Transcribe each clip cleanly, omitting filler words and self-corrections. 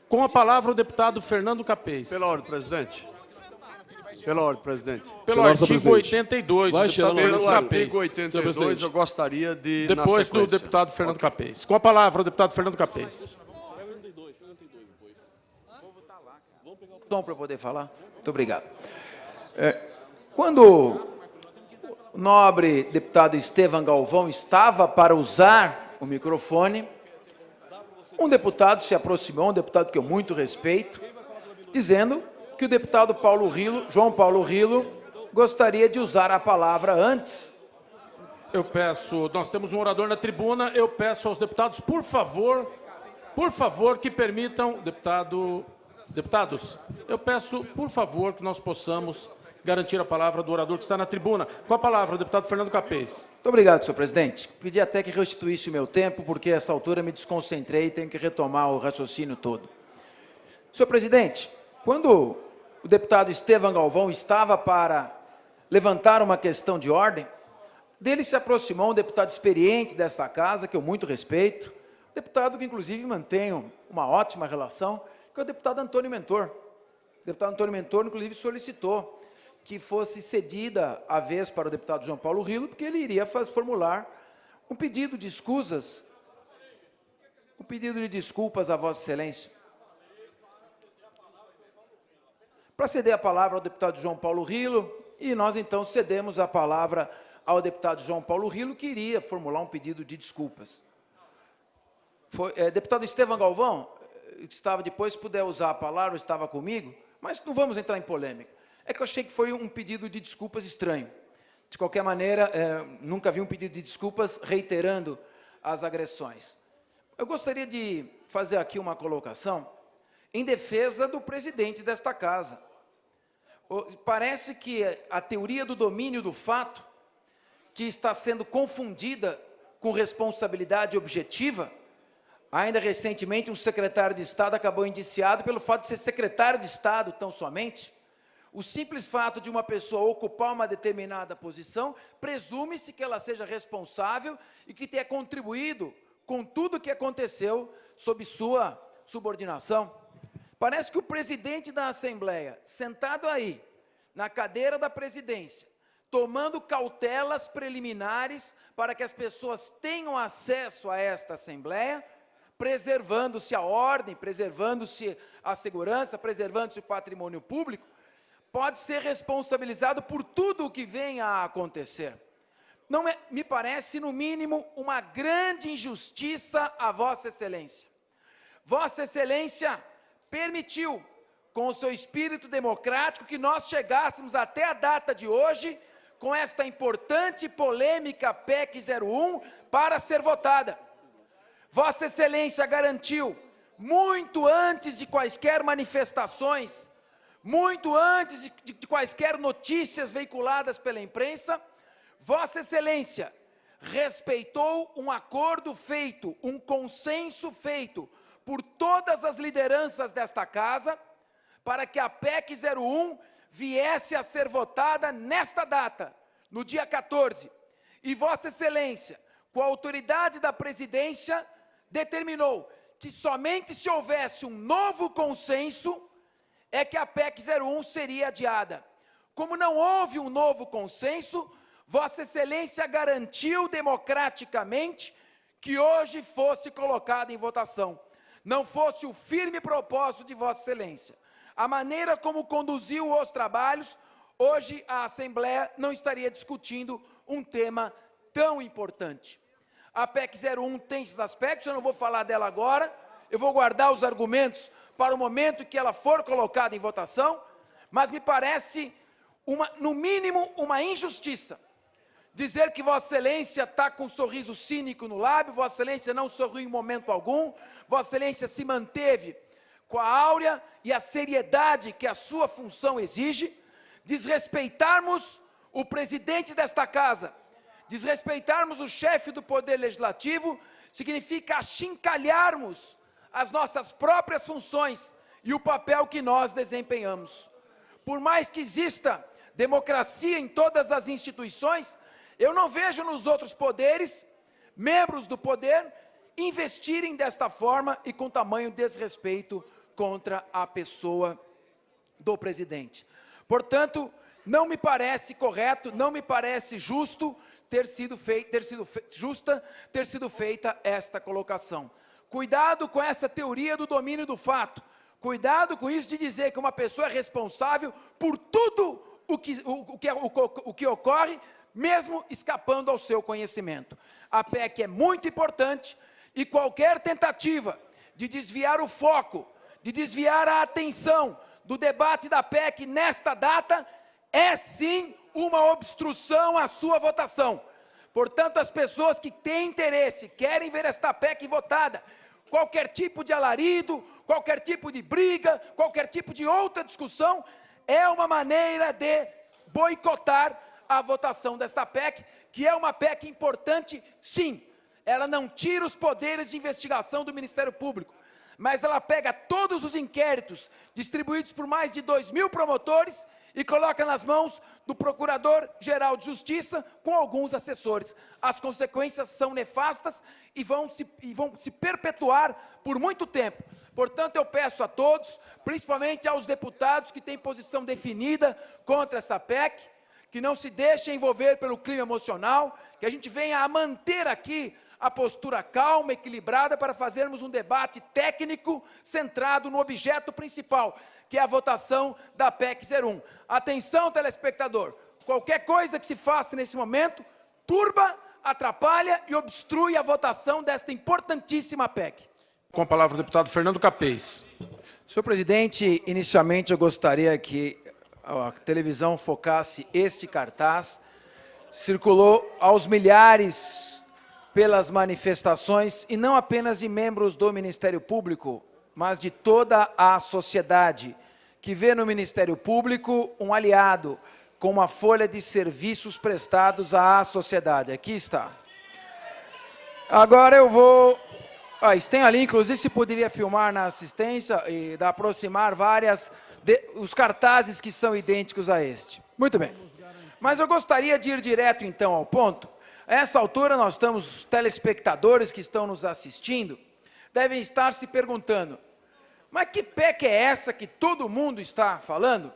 Com a palavra, o deputado Fernando Capês. Pela ordem, presidente. Pela ordem, presidente. Pelo artigo 82, Vai o deputado chegar Fernando Pelo Capês. artigo 82, eu gostaria de, na Depois do sequência. deputado Fernando Capês. Com a palavra, o deputado Fernando Capês. Para eu poder falar? Muito obrigado. Quando o nobre deputado Estevam Galvão estava para usar o microfone, um deputado se aproximou, um deputado que eu muito respeito, dizendo que o deputado João Paulo Rilo gostaria de usar a palavra antes. Eu peço, nós temos um orador na tribuna, eu peço aos deputados, por favor, que permitam, deputados, eu peço, por favor, que nós possamos garantir a palavra do orador que está na tribuna. Com a palavra, o deputado Fernando Capês. Muito obrigado, senhor presidente. Pedi até que restituísse o meu tempo, porque a essa altura me desconcentrei e tenho que retomar o raciocínio todo. Senhor presidente, quando o deputado Estevam Galvão estava para levantar uma questão de ordem, dele se aproximou um deputado experiente desta casa, que eu muito respeito, deputado que, inclusive, mantenho uma ótima relação, que é o deputado Antônio Mentor. O deputado Antônio Mentor, inclusive, solicitou que fosse cedida a vez para o deputado João Paulo Rilo, porque ele iria formular um pedido de escusas, um pedido de desculpas a Vossa Excelência. Para ceder a palavra ao deputado João Paulo Rilo, e nós, então, cedemos a palavra ao deputado João Paulo Rilo, que iria formular um pedido de desculpas. Deputado Estevam Galvão, que estava depois, se puder usar a palavra, estava comigo, mas não vamos entrar em polêmica. É que eu achei que foi um pedido de desculpas estranho. De qualquer maneira, nunca vi um pedido de desculpas reiterando as agressões. Eu gostaria de fazer aqui uma colocação em defesa do presidente desta casa. Parece que a teoria do domínio do fato, que está sendo confundida com responsabilidade objetiva, ainda recentemente um secretário de Estado acabou indiciado pelo fato de ser secretário de Estado tão somente. O simples fato de uma pessoa ocupar uma determinada posição, presume-se que ela seja responsável e que tenha contribuído com tudo o que aconteceu sob sua subordinação. Parece que o presidente da Assembleia, sentado aí, na cadeira da presidência, tomando cautelas preliminares para que as pessoas tenham acesso a esta Assembleia, preservando-se a ordem, preservando-se a segurança, preservando-se o patrimônio público, pode ser responsabilizado por tudo o que venha a acontecer. Não me parece, no mínimo, uma grande injustiça a Vossa Excelência. Vossa Excelência permitiu, com o seu espírito democrático, que nós chegássemos até a data de hoje com esta importante e polêmica PEC 01 para ser votada. Vossa Excelência garantiu, muito antes de quaisquer manifestações, muito antes de quaisquer notícias veiculadas pela imprensa, Vossa Excelência respeitou um acordo feito, um consenso feito por todas as lideranças desta casa, para que a PEC 01 viesse a ser votada nesta data, no dia 14. E Vossa Excelência, com a autoridade da presidência, determinou que somente se houvesse um novo consenso é que a PEC 01 seria adiada. Como não houve um novo consenso, Vossa Excelência garantiu democraticamente que hoje fosse colocada em votação. Não fosse o firme propósito de Vossa Excelência. A maneira como conduziu os trabalhos, hoje a Assembleia não estaria discutindo um tema tão importante. A PEC 01 tem esses aspectos, eu não vou falar dela agora, eu vou guardar os argumentos para o momento que ela for colocada em votação, mas me parece, no mínimo, uma injustiça dizer que Vossa Excelência está com um sorriso cínico no lábio, Vossa Excelência não sorriu em momento algum, Vossa Excelência se manteve com a áurea e a seriedade que a sua função exige, desrespeitarmos o presidente desta casa, desrespeitarmos o chefe do Poder Legislativo, significa achincalharmos as nossas próprias funções e o papel que nós desempenhamos. Por mais que exista democracia em todas as instituições, eu não vejo nos outros poderes, membros do poder, investirem desta forma e com tamanho desrespeito contra a pessoa do presidente. Portanto, não me parece correto, não me parece justo ter sido feita esta colocação. Cuidado com essa teoria do domínio do fato. Cuidado com isso de dizer que uma pessoa é responsável por tudo o que ocorre, mesmo escapando ao seu conhecimento. A PEC é muito importante e qualquer tentativa de desviar o foco, de desviar a atenção do debate da PEC nesta data, é sim uma obstrução à sua votação. Portanto, as pessoas que têm interesse, querem ver esta PEC votada, qualquer tipo de alarido, qualquer tipo de briga, qualquer tipo de outra discussão, é uma maneira de boicotar a votação desta PEC, que é uma PEC importante, sim. Ela não tira os poderes de investigação do Ministério Público, mas ela pega todos os inquéritos distribuídos por mais de 2.000 promotores e coloca nas mãos do Procurador-Geral de Justiça com alguns assessores. As consequências são nefastas e vão se perpetuar por muito tempo. Portanto, eu peço a todos, principalmente aos deputados que têm posição definida contra essa PEC, que não se deixem envolver pelo clima emocional, que a gente venha a manter aqui a postura calma, equilibrada, para fazermos um debate técnico centrado no objeto principal, que é a votação da PEC 01. Atenção, telespectador, qualquer coisa que se faça nesse momento, turba, atrapalha e obstrui a votação desta importantíssima PEC. Com a palavra o deputado Fernando Capês. Senhor presidente, inicialmente eu gostaria que a televisão focasse este cartaz. Circulou aos milhares pelas manifestações, e não apenas de membros do Ministério Público, mas de toda a sociedade, que vê no Ministério Público um aliado com uma folha de serviços prestados à sociedade. Aqui está. Agora eu vou... isso tem ali, inclusive, se poderia filmar na assistência e aproximar os cartazes que são idênticos a este. Muito bem. Mas eu gostaria de ir direto, então, ao ponto. A essa altura, nós estamos, telespectadores que estão nos assistindo, devem estar se perguntando, mas que PEC é essa que todo mundo está falando?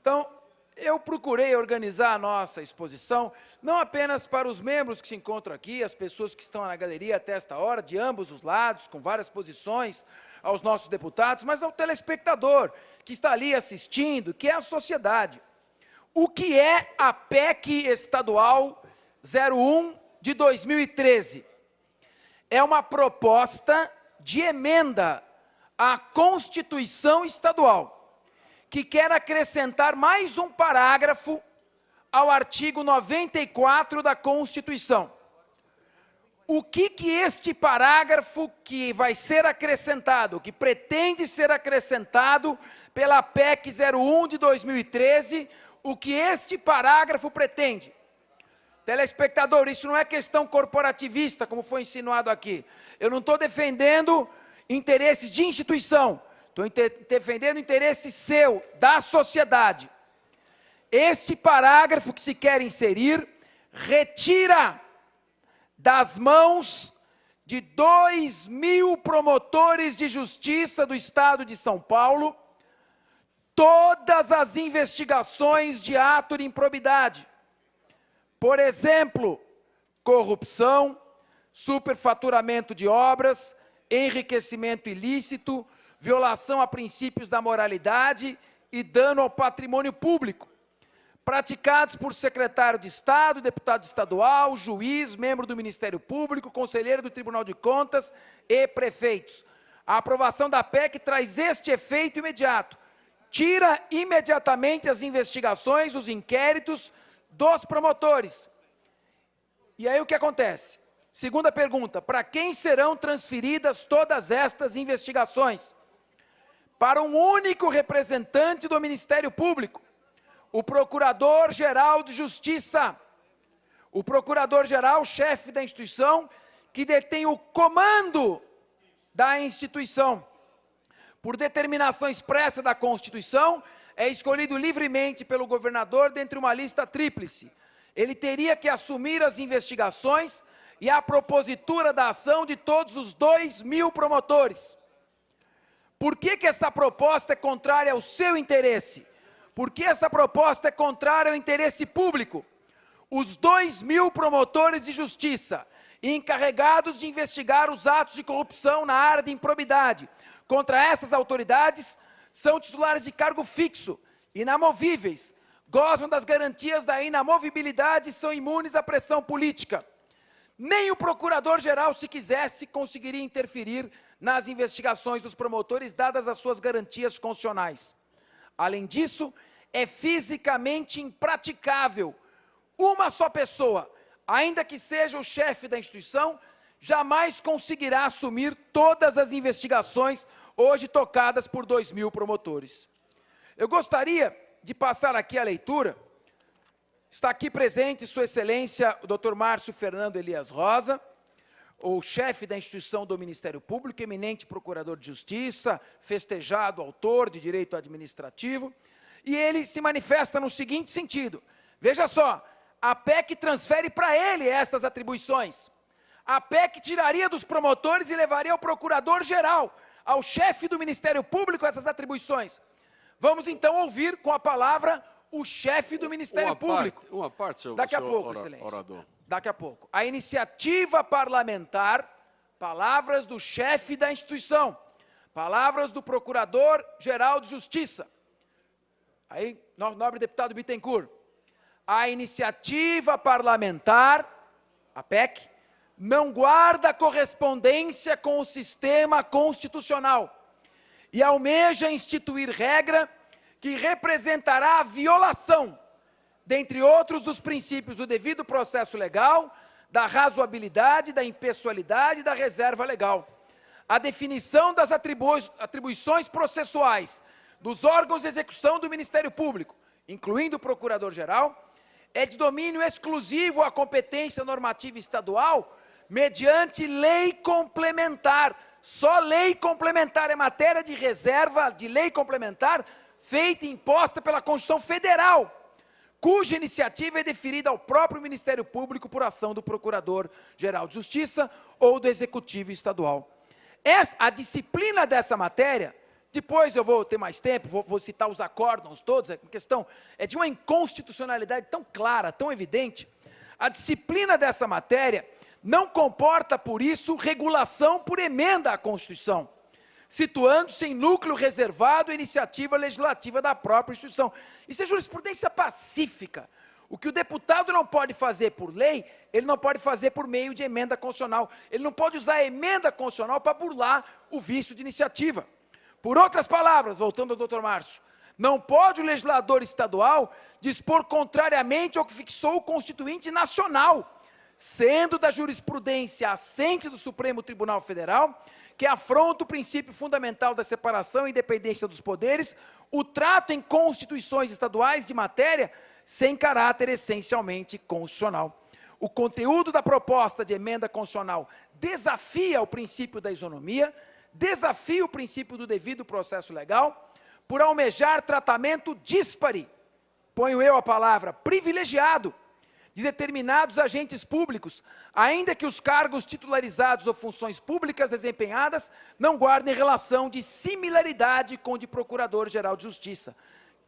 Então, eu procurei organizar a nossa exposição, não apenas para os membros que se encontram aqui, as pessoas que estão na galeria até esta hora, de ambos os lados, com várias posições, aos nossos deputados, mas ao telespectador que está ali assistindo, que é a sociedade. O que é a PEC estadual 01 de 2013? É uma proposta de emenda à Constituição Estadual, que quer acrescentar mais um parágrafo ao artigo 94 da Constituição. O que este parágrafo que vai ser acrescentado, que pretende ser acrescentado pela PEC 01 de 2013, o que este parágrafo pretende? Telespectador, isso não é questão corporativista, como foi insinuado aqui. Eu não estou defendendo interesses de instituição, estou defendendo interesse seu, da sociedade. Este parágrafo que se quer inserir, retira das mãos de 2.000 promotores de justiça do Estado de São Paulo, todas as investigações de ato de improbidade. Por exemplo, corrupção, superfaturamento de obras, enriquecimento ilícito, violação a princípios da moralidade e dano ao patrimônio público, praticados por secretário de Estado, deputado estadual, juiz, membro do Ministério Público, conselheiro do Tribunal de Contas e prefeitos. A aprovação da PEC traz este efeito imediato. Tira imediatamente as investigações, os inquéritos dos promotores. E aí o que acontece? Segunda pergunta, para quem serão transferidas todas estas investigações? Para um único representante do Ministério Público, o Procurador-Geral de Justiça. O Procurador-Geral, chefe da instituição, que detém o comando da instituição. Por determinação expressa da Constituição, é escolhido livremente pelo governador dentre uma lista tríplice. Ele teria que assumir as investigações e a propositura da ação de todos os 2.000 promotores. Por que essa proposta é contrária ao seu interesse? Por que essa proposta é contrária ao interesse público? Os 2.000 promotores de justiça encarregados de investigar os atos de corrupção na área de improbidade contra essas autoridades são titulares de cargo fixo, inamovíveis, gozam das garantias da inamovibilidade e são imunes à pressão política. Nem o procurador-geral, se quisesse, conseguiria interferir nas investigações dos promotores, dadas as suas garantias constitucionais. Além disso, é fisicamente impraticável uma só pessoa, ainda que seja o chefe da instituição, jamais conseguirá assumir todas as investigações hoje tocadas por 2.000 promotores. Eu gostaria de passar aqui a leitura. Está aqui presente Sua Excelência, o Dr. Márcio Fernando Elias Rosa, o chefe da instituição do Ministério Público, eminente procurador de justiça, festejado autor de direito administrativo, e ele se manifesta no seguinte sentido: veja só, a PEC transfere para ele estas atribuições. A PEC tiraria dos promotores e levaria ao procurador-geral, ao chefe do Ministério Público, essas atribuições. Vamos então ouvir com a palavra o chefe do Ministério Público. Uma parte, senhor. Daqui a pouco, Excelência. Orador. Daqui a pouco. A iniciativa parlamentar, palavras do chefe da instituição, palavras do Procurador-Geral de Justiça. Aí, nobre deputado Bittencourt. A iniciativa parlamentar, a PEC, não guarda correspondência com o sistema constitucional e almeja instituir regra que representará a violação, dentre outros, dos princípios do devido processo legal, da razoabilidade, da impessoalidade e da reserva legal. A definição das atribuições processuais dos órgãos de execução do Ministério Público, incluindo o Procurador-Geral, é de domínio exclusivo à competência normativa estadual, mediante lei complementar. Só lei complementar é matéria de reserva de lei complementar feita e imposta pela Constituição Federal, cuja iniciativa é deferida ao próprio Ministério Público por ação do Procurador-Geral de Justiça ou do Executivo Estadual. A disciplina dessa matéria, depois eu vou ter mais tempo, vou citar os acórdãos todos, a questão é de uma inconstitucionalidade tão clara, tão evidente. A disciplina dessa matéria não comporta, por isso, regulação por emenda à Constituição, situando-se em núcleo reservado à iniciativa legislativa da própria instituição. Isso é jurisprudência pacífica. O que o deputado não pode fazer por lei, ele não pode fazer por meio de emenda constitucional. Ele não pode usar a emenda constitucional para burlar o vício de iniciativa. Por outras palavras, voltando ao doutor Márcio, não pode o legislador estadual dispor contrariamente ao que fixou o Constituinte Nacional, sendo da jurisprudência assente do Supremo Tribunal Federal, que afronta o princípio fundamental da separação e independência dos poderes, o trato em constituições estaduais de matéria sem caráter essencialmente constitucional. O conteúdo da proposta de emenda constitucional desafia o princípio da isonomia, desafia o princípio do devido processo legal, por almejar tratamento díspare, ponho eu a palavra, privilegiado, de determinados agentes públicos, ainda que os cargos titularizados ou funções públicas desempenhadas não guardem relação de similaridade com o de Procurador-Geral de Justiça.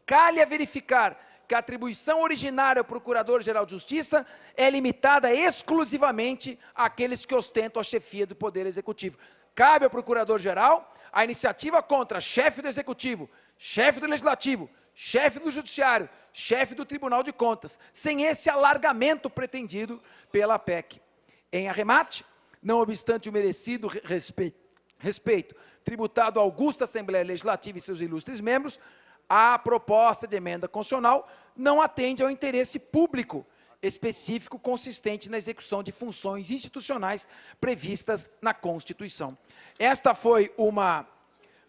Calha verificar que a atribuição originária ao Procurador-Geral de Justiça é limitada exclusivamente àqueles que ostentam a chefia do Poder Executivo. Cabe ao Procurador-Geral a iniciativa contra chefe do Executivo, chefe do Legislativo, chefe do Judiciário, chefe do Tribunal de Contas, sem esse alargamento pretendido pela PEC. Em arremate, não obstante o merecido respeito tributado à augusta Assembleia Legislativa e seus ilustres membros, a proposta de emenda constitucional não atende ao interesse público específico consistente na execução de funções institucionais previstas na Constituição. Esta foi uma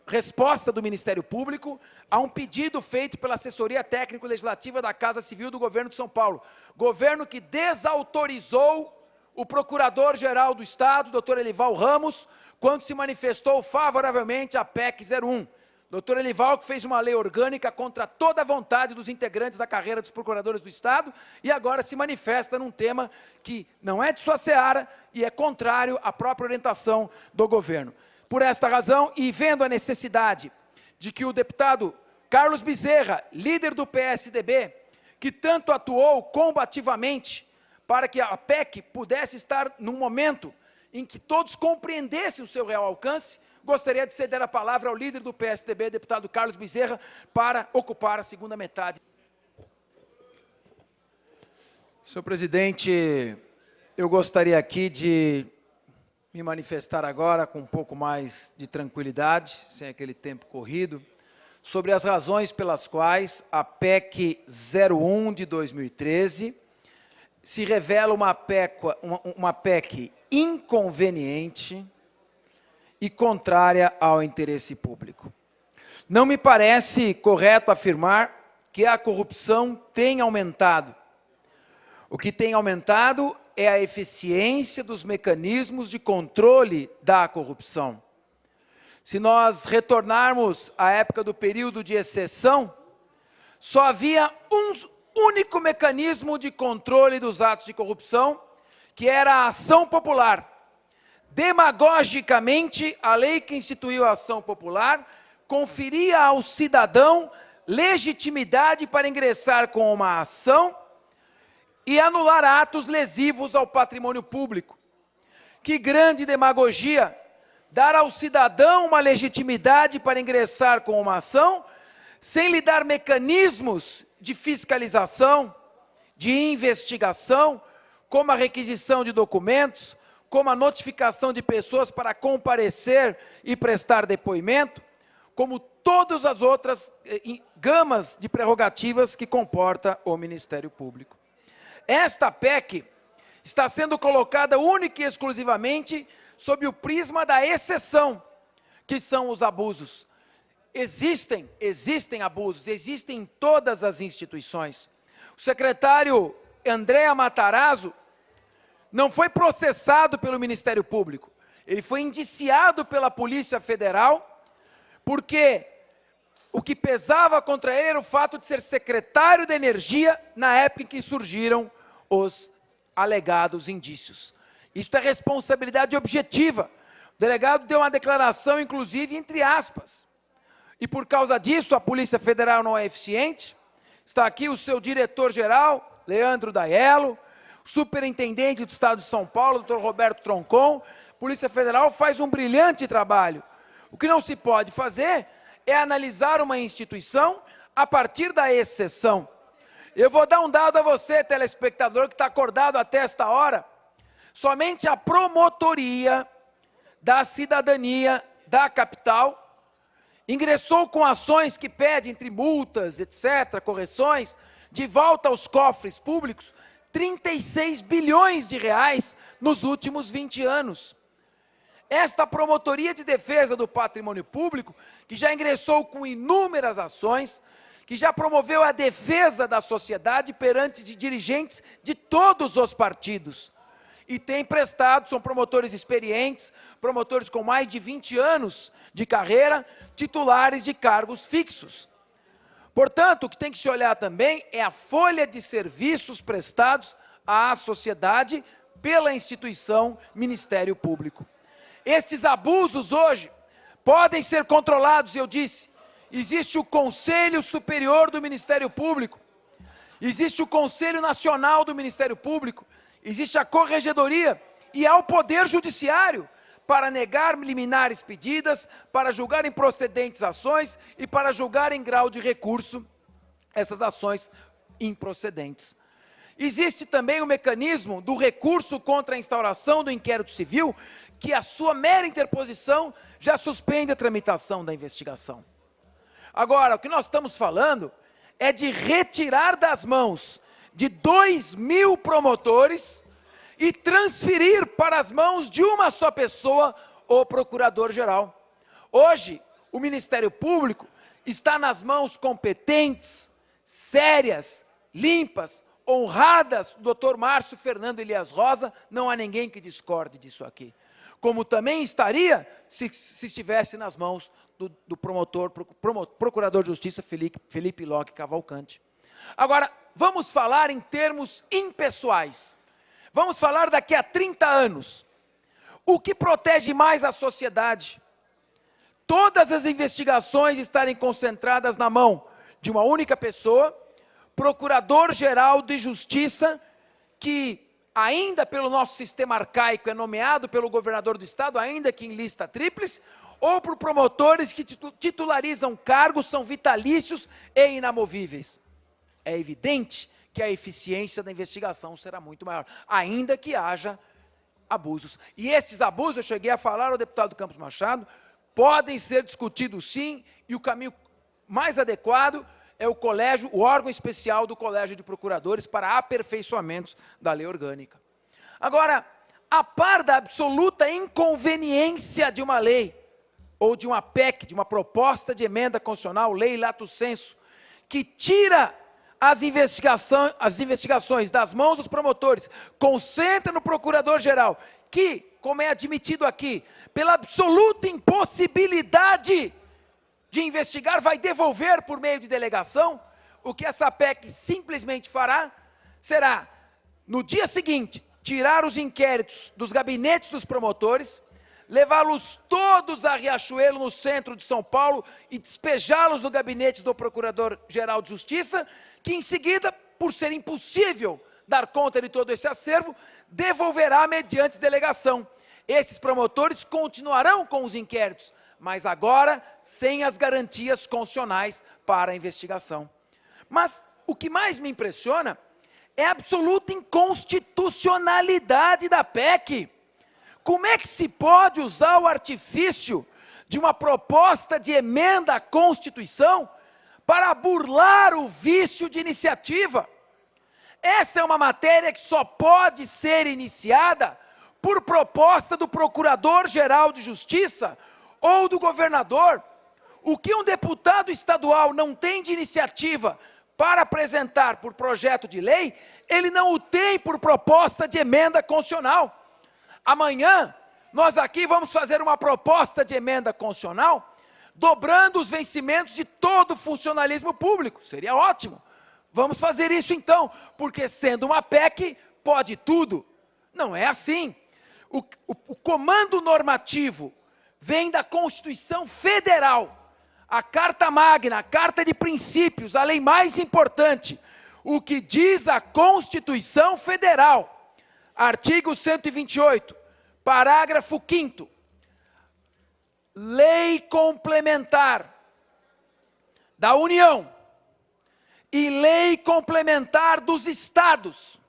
resposta do Ministério Público a um pedido feito pela Assessoria Técnico-Legislativa da Casa Civil do Governo de São Paulo. Governo que desautorizou o Procurador-Geral do Estado, doutor Elival Ramos, quando se manifestou favoravelmente à PEC 01. Doutor Elival, que fez uma lei orgânica contra toda a vontade dos integrantes da carreira dos procuradores do Estado e agora se manifesta num tema que não é de sua seara e é contrário à própria orientação do governo. Por esta razão, e vendo a necessidade de que o deputado Carlos Bezerra, líder do PSDB, que tanto atuou combativamente para que a PEC pudesse estar num momento em que todos compreendessem o seu real alcance, gostaria de ceder a palavra ao líder do PSDB, deputado Carlos Bezerra, para ocupar a segunda metade. Senhor presidente, eu gostaria aqui de me manifestar agora com um pouco mais de tranquilidade, sem aquele tempo corrido, sobre as razões pelas quais a PEC 01 de 2013 se revela uma PEC inconveniente e contrária ao interesse público. Não me parece correto afirmar que a corrupção tem aumentado. O que tem aumentado é a eficiência dos mecanismos de controle da corrupção. Se nós retornarmos à época do período de exceção, só havia um único mecanismo de controle dos atos de corrupção, que era a ação popular. Demagogicamente, a lei que instituiu a ação popular conferia ao cidadão legitimidade para ingressar com uma ação e anular atos lesivos ao patrimônio público. Que grande demagogia! Dar ao cidadão uma legitimidade para ingressar com uma ação, sem lhe dar mecanismos de fiscalização, de investigação, como a requisição de documentos, como a notificação de pessoas para comparecer e prestar depoimento, como todas as outras gamas de prerrogativas que comporta o Ministério Público. Esta PEC está sendo colocada única e exclusivamente sob o prisma da exceção, que são os abusos. Existem abusos, existem em todas as instituições. O secretário André Matarazzo não foi processado pelo Ministério Público, ele foi indiciado pela Polícia Federal, porque o que pesava contra ele era o fato de ser secretário de Energia na época em que surgiram os alegados indícios. Isso é responsabilidade objetiva. O delegado deu uma declaração, inclusive, entre aspas. E por causa disso, a Polícia Federal não é eficiente. Está aqui o seu diretor-geral, Leandro Daiello, o superintendente do Estado de São Paulo, Dr. Roberto Troncon. A Polícia Federal faz um brilhante trabalho. O que não se pode fazer é analisar uma instituição a partir da exceção. Eu vou dar um dado a você, telespectador, que está acordado até esta hora. Somente a Promotoria da Cidadania da capital ingressou com ações que pedem, entre multas, etc., correções, de volta aos cofres públicos, 36 bilhões de reais nos últimos 20 anos. Esta Promotoria de Defesa do Patrimônio Público, que já ingressou com inúmeras ações, que já promoveu a defesa da sociedade perante dirigentes de todos os partidos. E tem prestado, são promotores experientes, promotores com mais de 20 anos de carreira, titulares de cargos fixos. Portanto, o que tem que se olhar também é a folha de serviços prestados à sociedade pela instituição Ministério Público. Estes abusos hoje podem ser controlados, eu disse. Existe o Conselho Superior do Ministério Público, existe o Conselho Nacional do Ministério Público, existe a Corregedoria e há o Poder Judiciário para negar liminares pedidas, para julgar improcedentes ações e para julgar em grau de recurso essas ações improcedentes. Existe também o mecanismo do recurso contra a instauração do inquérito civil, que a sua mera interposição já suspende a tramitação da investigação. Agora, o que nós estamos falando é de retirar das mãos de 2.000 promotores e transferir para as mãos de uma só pessoa, o procurador-geral. Hoje, o Ministério Público está nas mãos competentes, sérias, limpas, honradas do Dr. Márcio Fernando Elias Rosa, não há ninguém que discorde disso aqui. Como também estaria se estivesse nas mãos do procurador de Justiça Felipe Locke Cavalcante. Agora, vamos falar em termos impessoais. Vamos falar daqui a 30 anos. O que protege mais a sociedade? todas as investigações estarem concentradas na mão de uma única pessoa, Procurador-Geral de Justiça, que ainda pelo nosso sistema arcaico é nomeado pelo governador do estado, ainda que em lista tríplice, ou por promotores que titularizam cargos, são vitalícios e inamovíveis. É evidente que a eficiência da investigação será muito maior, ainda que haja abusos. E esses abusos, eu cheguei a falar ao deputado Campos Machado, podem ser discutidos sim, e o caminho mais adequado é o colégio, o órgão especial do Colégio de Procuradores para aperfeiçoamentos da lei orgânica. Agora, a par da absoluta inconveniência de uma lei, ou de uma PEC, de uma proposta de emenda constitucional, lei lato sensu, que tira as investigações das mãos dos promotores, concentra no procurador-geral, que, como é admitido aqui, pela absoluta impossibilidade de investigar, vai devolver por meio de delegação, o que essa PEC simplesmente fará, será, no dia seguinte, tirar os inquéritos dos gabinetes dos promotores, levá-los todos a Riachuelo, no centro de São Paulo, e despejá-los no gabinete do Procurador-Geral de Justiça, que em seguida, por ser impossível dar conta de todo esse acervo, devolverá mediante delegação. Esses promotores continuarão com os inquéritos, mas agora sem as garantias constitucionais para a investigação. Mas o que mais me impressiona é a absoluta inconstitucionalidade da PEC. Como é que se pode usar o artifício de uma proposta de emenda à Constituição para burlar o vício de iniciativa? Essa é uma matéria que só pode ser iniciada por proposta do Procurador-Geral de Justiça ou do governador. O que um deputado estadual não tem de iniciativa para apresentar por projeto de lei, ele não o tem por proposta de emenda constitucional. Amanhã, nós aqui vamos fazer uma proposta de emenda constitucional, dobrando os vencimentos de todo o funcionalismo público. Seria ótimo. Vamos fazer isso então, porque sendo uma PEC, pode tudo. Não é assim. O comando normativo vem da Constituição Federal, a Carta Magna, a Carta de Princípios, a lei mais importante, o que diz a Constituição Federal, artigo 128, parágrafo 5º, lei complementar da União e lei complementar dos estados,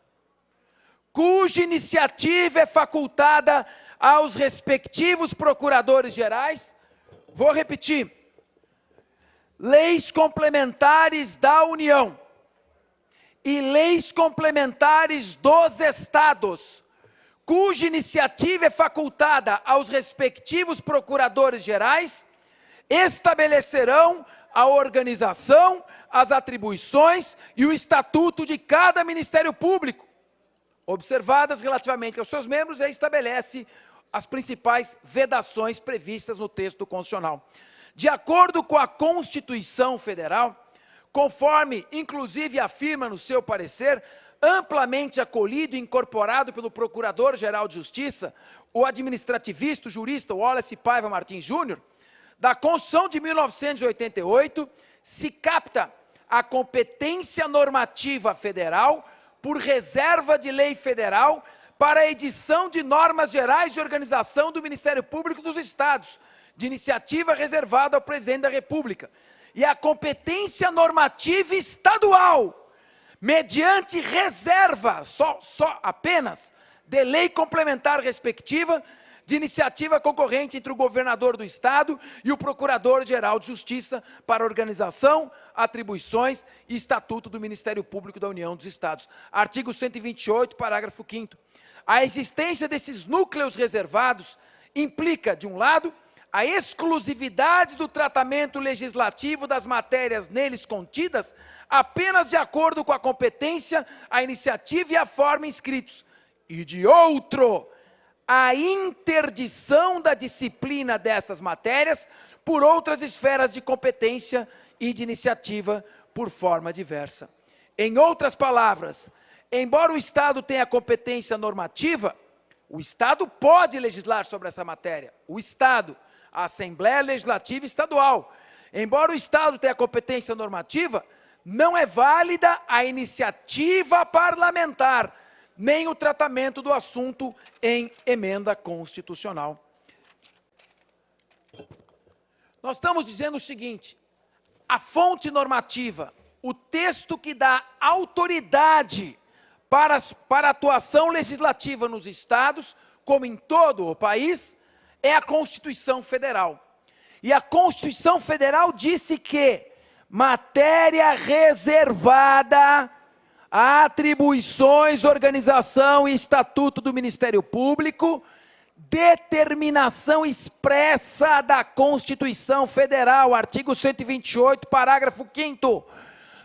cuja iniciativa é facultada aos respectivos procuradores gerais, vou repetir, leis complementares da União e leis complementares dos estados, cuja iniciativa é facultada aos respectivos procuradores gerais, estabelecerão a organização, as atribuições e o estatuto de cada Ministério Público, observadas relativamente aos seus membros, e estabelece as principais vedações previstas no texto constitucional. De acordo com a Constituição Federal, conforme inclusive afirma no seu parecer, amplamente acolhido e incorporado pelo Procurador-Geral de Justiça, o administrativista, o jurista Wallace Paiva Martins Júnior, da Constituição de 1988, se capta a competência normativa federal por reserva de lei federal para a edição de normas gerais de organização do Ministério Público dos Estados, de iniciativa reservada ao Presidente da República, e a competência normativa estadual, mediante reserva, apenas, de lei complementar respectiva, de iniciativa concorrente entre o governador do Estado e o Procurador-Geral de Justiça para organização, atribuições e estatuto do Ministério Público da União dos Estados. Artigo 128, parágrafo 5º. A existência desses núcleos reservados implica, de um lado, a exclusividade do tratamento legislativo das matérias neles contidas apenas de acordo com a competência, a iniciativa e a forma inscritos. E de outro, a interdição da disciplina dessas matérias por outras esferas de competência e de iniciativa por forma diversa. Em outras palavras, embora o Estado tenha competência normativa, o Estado pode legislar sobre essa matéria. O Estado, a Assembleia Legislativa Estadual. Embora o Estado tenha competência normativa, não é válida a iniciativa parlamentar, nem o tratamento do assunto em emenda constitucional. Nós estamos dizendo o seguinte: a fonte normativa, o texto que dá autoridade para a atuação legislativa nos estados, como em todo o país, é a Constituição Federal. E a Constituição Federal disse que matéria reservada a atribuições, organização e estatuto do Ministério Público, determinação expressa da Constituição Federal, artigo 128, parágrafo 5º,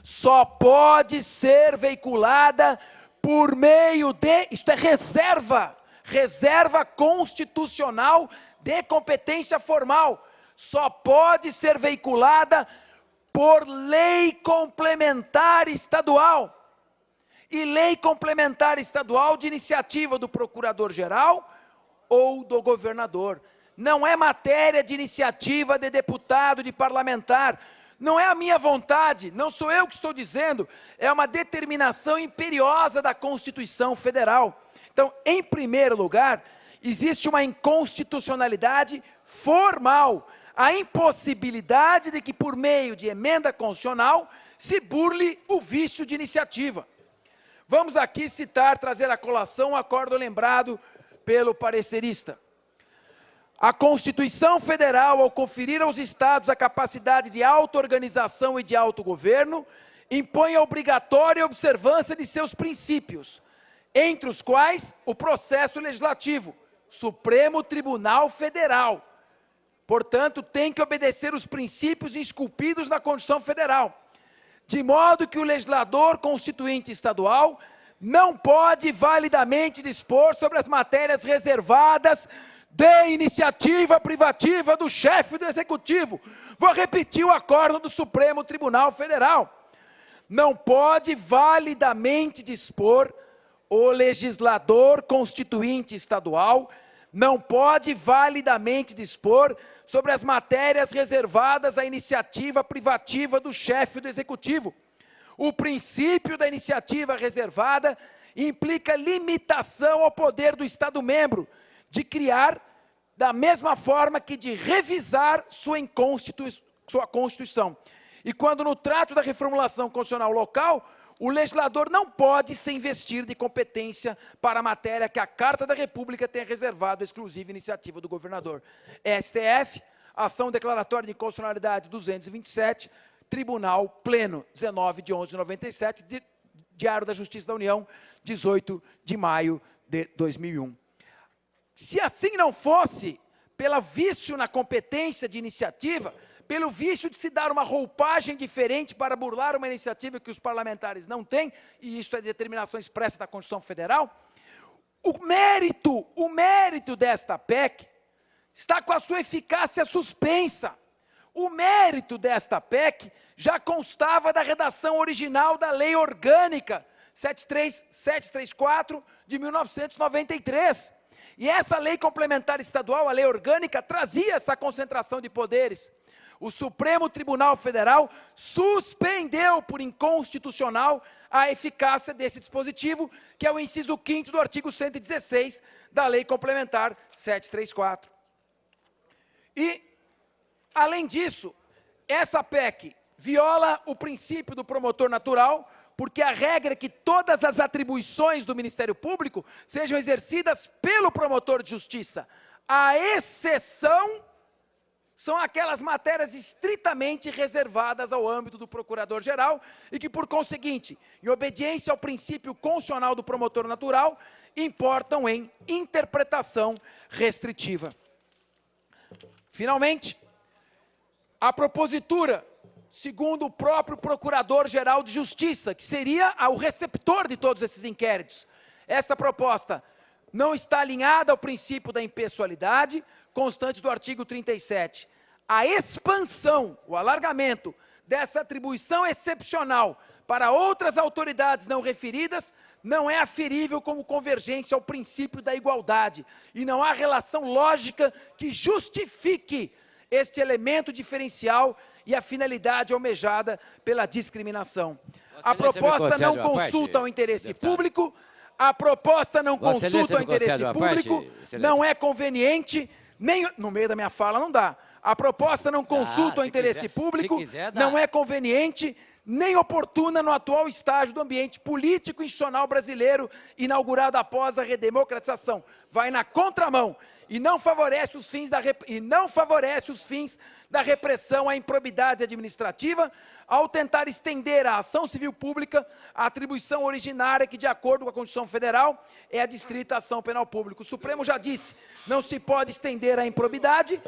só pode ser veiculada por meio de, isto é reserva constitucional de competência formal, só pode ser veiculada por lei complementar estadual. E lei complementar estadual de iniciativa do procurador-geral ou do governador. Não é matéria de iniciativa de deputado, de parlamentar. Não é a minha vontade, não sou eu que estou dizendo, é uma determinação imperiosa da Constituição Federal. Então, em primeiro lugar, existe uma inconstitucionalidade formal, a impossibilidade de que, por meio de emenda constitucional, se burle o vício de iniciativa. Vamos aqui citar, trazer à colação um acordo lembrado pelo parecerista. A Constituição Federal, ao conferir aos estados a capacidade de auto-organização e de autogoverno, impõe a obrigatória observância de seus princípios, entre os quais o processo legislativo, Supremo Tribunal Federal. Portanto, tem que obedecer os princípios esculpidos na Constituição Federal, de modo que o legislador constituinte estadual não pode validamente dispor sobre as matérias reservadas de iniciativa privativa do chefe do Executivo. Vou repetir o acordo do Supremo Tribunal Federal. Não pode validamente dispor o legislador constituinte estadual, não pode validamente dispor sobre as matérias reservadas à iniciativa privativa do chefe do Executivo. O princípio da iniciativa reservada implica limitação ao poder do Estado-membro de criar, da mesma forma que de revisar sua Constituição. E quando no trato da reformulação constitucional local, o legislador não pode se investir de competência para a matéria que a Carta da República tem reservado a exclusiva iniciativa do governador. STF, ação declaratória de inconstitucionalidade 227, Tribunal Pleno, 19 de 11 de 97, Diário da Justiça da União, 18 de maio de 2001. Se assim não fosse, pelo vício na competência de iniciativa, pelo vício de se dar uma roupagem diferente para burlar uma iniciativa que os parlamentares não têm, e isso é determinação expressa da Constituição Federal, o mérito desta PEC está com a sua eficácia suspensa. O mérito desta PEC já constava da redação original da Lei Orgânica 734 de 1993. E essa lei complementar estadual, a Lei Orgânica, trazia essa concentração de poderes. O Supremo Tribunal Federal suspendeu por inconstitucional a eficácia desse dispositivo, que é o inciso 5º do artigo 116 da Lei Complementar 734. E, além disso, essa PEC viola o princípio do promotor natural, porque a regra é que todas as atribuições do Ministério Público sejam exercidas pelo promotor de justiça. A exceção são aquelas matérias estritamente reservadas ao âmbito do procurador-geral e que, por conseguinte, em obediência ao princípio constitucional do promotor natural, importam em interpretação restritiva. Finalmente, a propositura, segundo o próprio Procurador-Geral de Justiça, que seria o receptor de todos esses inquéritos. Essa proposta não está alinhada ao princípio da impessoalidade, constante do artigo 37. A expansão, o alargamento dessa atribuição excepcional para outras autoridades não referidas, não é aferível como convergência ao princípio da igualdade, e não há relação lógica que justifique este elemento diferencial e a finalidade almejada pela discriminação. A proposta não consulta ao interesse público, a proposta não consulta ao interesse público, não é conveniente, nem... No meio da minha fala não dá. A proposta não consulta ao interesse público, não é conveniente, nem oportuna no atual estágio do ambiente político e institucional brasileiro, inaugurado após a redemocratização. Vai na contramão e não favorece os fins da repressão à improbidade administrativa, ao tentar estender à ação civil pública a atribuição originária que, de acordo com a Constituição Federal, é a distrita ação penal pública. O Supremo já disse, não se pode estender à improbidade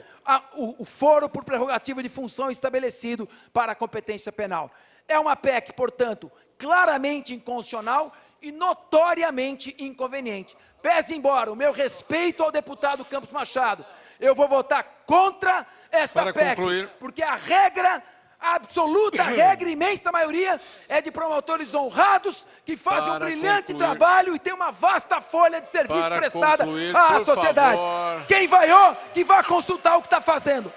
o foro por prerrogativa de função estabelecido para a competência penal. É uma PEC, portanto, claramente inconstitucional e notoriamente inconveniente. Pese embora o meu respeito ao deputado Campos Machado, eu vou votar contra esta PEC, porque a regra, a absoluta regra, imensa maioria, é de promotores honrados que fazem um brilhante trabalho e tem uma vasta folha de serviço prestada à sociedade. Quem vaiou, que vá consultar o que está fazendo.